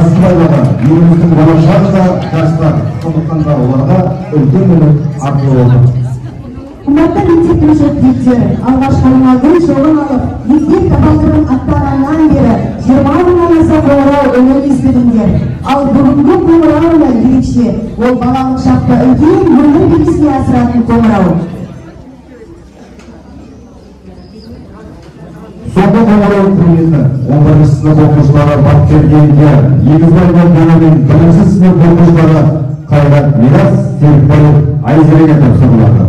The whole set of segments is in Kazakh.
Жастыбайға, еліміздің болашағы да жастар, сондықтан да оларға үлкен үміт артылып отыр. Қымбатты мектептің жеткіншектері, алғашқыларға гүл шоғын алып, мектеп табалдырығын аттағаннан бері 20 мыңнан аса қоңырау үнін естідіңдер. Ал бүгінгі қоңырау да ерекше, ол балалық шақта үлкен өмір белесіне асыратын қоңырау. Соңғы қоңырау құрметі 11 сынып оқушылары Бақытгелдиев, Егізбайға Дәнәмен 1-ші сынып оқушылары Қайрат Мирас, Серікбаев, Айзереге тапсырылады.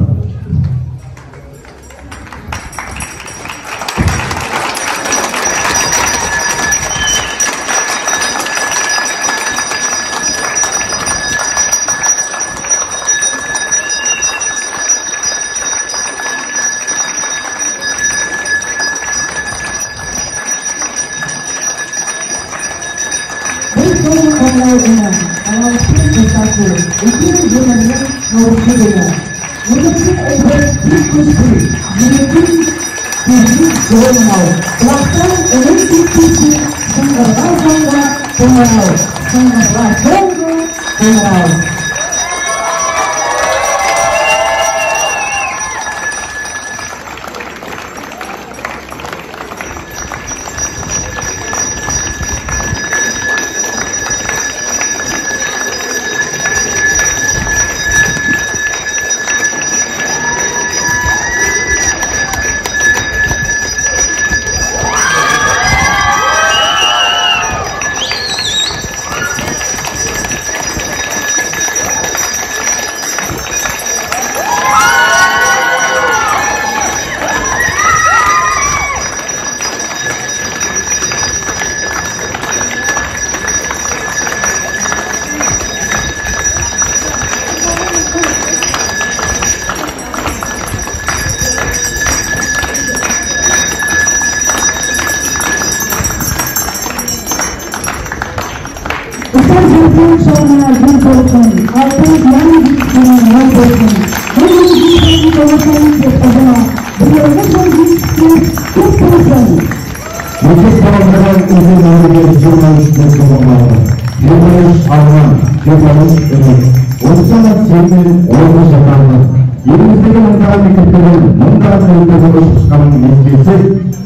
Еліміздегі мыңдаған мектептерден мыңдаған студенттердің шыққанын ескерсек,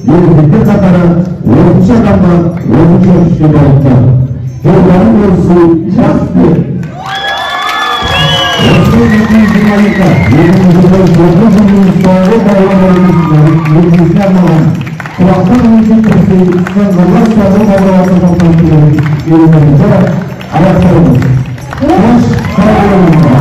елімізде қатары 10-ші адамға 10-ші үште болыпты. Жолдарын өрісі жақсы. Елімізде жылғы жылының соңғы елімізге арналған құлақтан мектептерде соңғылар сабыр бағдарламасы топтамшыларын елімізде аяқтаймыз. Қош қарағылымызға.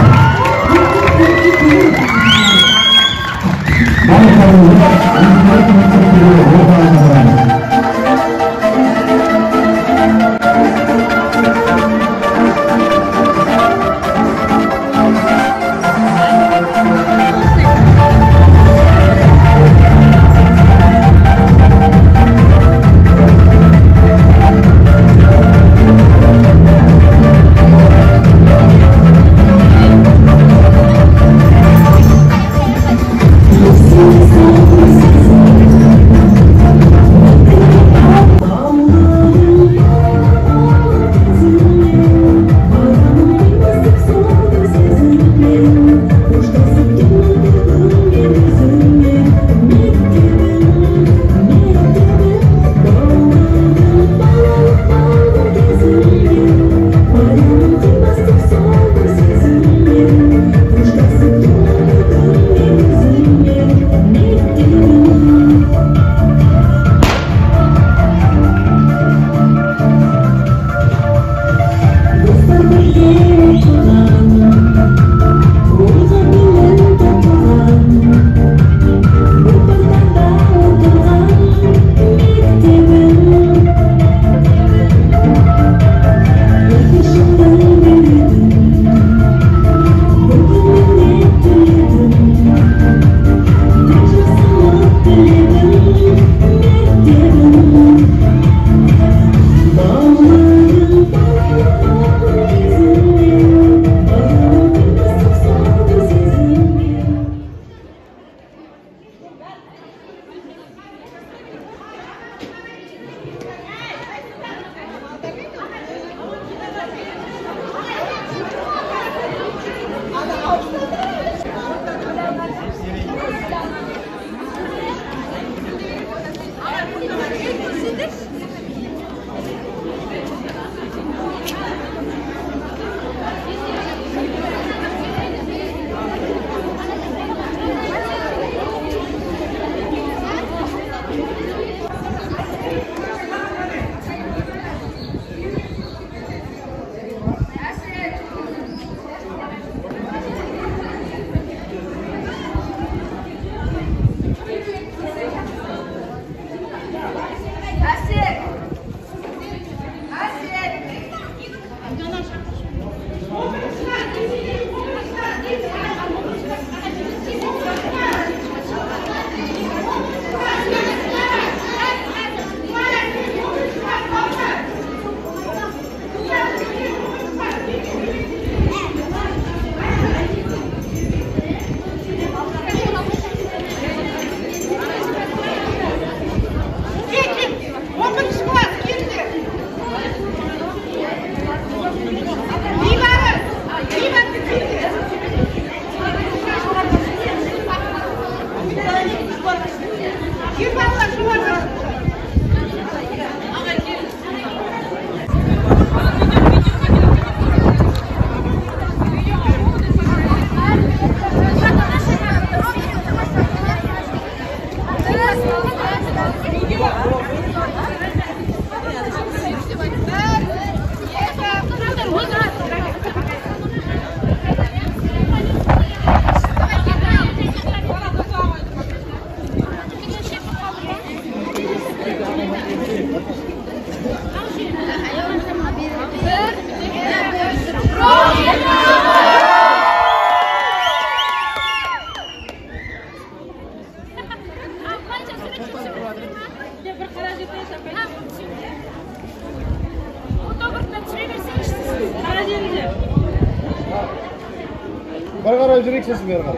Bir qarab jurik sesi bir qarab.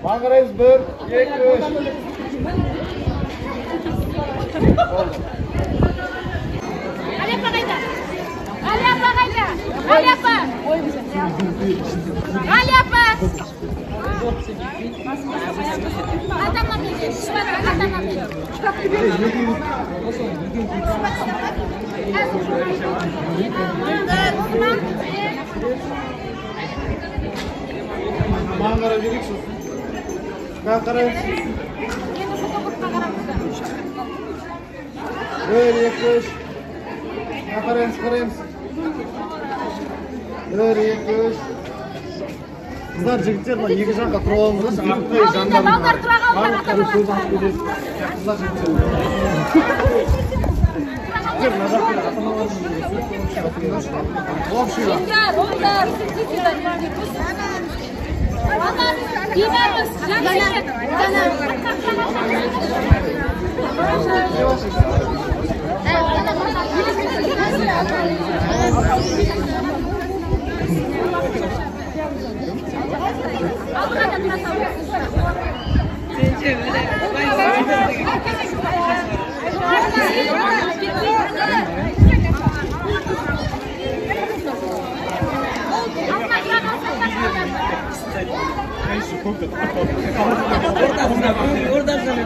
Mağarayız 1, 2, 3. Ali apa qayda? Ali apa qayda? Ali apa? Ali apa? Adamlar deydi. Adamlar deydi. Mağara jurik sesi. Qarayız. Böyle yakış. Qarayız. Böyle yakış. Kızlar jigitler var. Iki janqa turib olamiz. Balдар tura qalgan ata-bola. Kızlar jigitler. Kimlar, onlar. Onlar yememiz,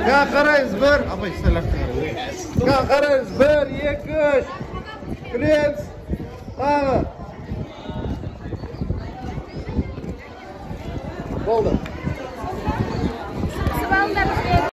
Ya qarayız 1, apay selam qarayız. Ya qarayız 1, 2, 3. Krem. Tamam. Oldu.